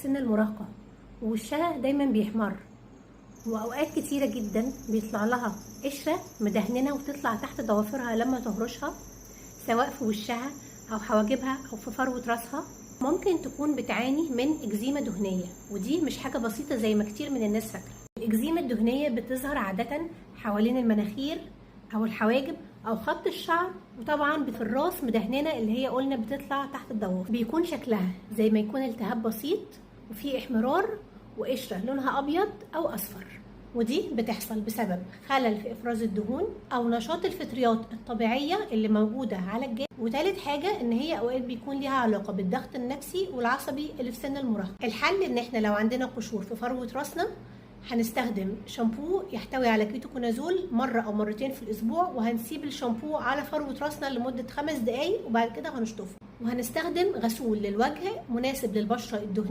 سن المراهقة ووشها دايما بيحمر، واوقات كتيرة جدا بيطلع لها قشرة مدهننة وتطلع تحت ضوافرها لما تهرشها، سواء في وشها او حواجبها او في فروة راسها. ممكن تكون بتعاني من اكزيما دهنية، ودي مش حاجة بسيطة زي ما كتير من الناس فاكرة. الاكزيما الدهنية بتظهر عادة حوالين المناخير او الحواجب او خط الشعر، وطبعا في الراس مدهننة اللي هي قلنا بتطلع تحت الضوافر. بيكون شكلها زي ما يكون التهاب بسيط وفي احمرار وقشرة لونها ابيض او اصفر، ودي بتحصل بسبب خلل في افراز الدهون او نشاط الفطريات الطبيعية اللي موجودة على الجلد. وتالت حاجة ان هي اوقات بيكون ليها علاقة بالضغط النفسي والعصبي اللي في سن المراهقة. الحل ان احنا لو عندنا قشور في فروة راسنا هنستخدم شامبو يحتوي على كيتوكونازول مرة او مرتين في الاسبوع، وهنسيب الشامبو على فروة راسنا لمدة 5 دقايق وبعد كده هنشطفه. وهنستخدم غسول للوجه مناسب للبشرة الدهنية.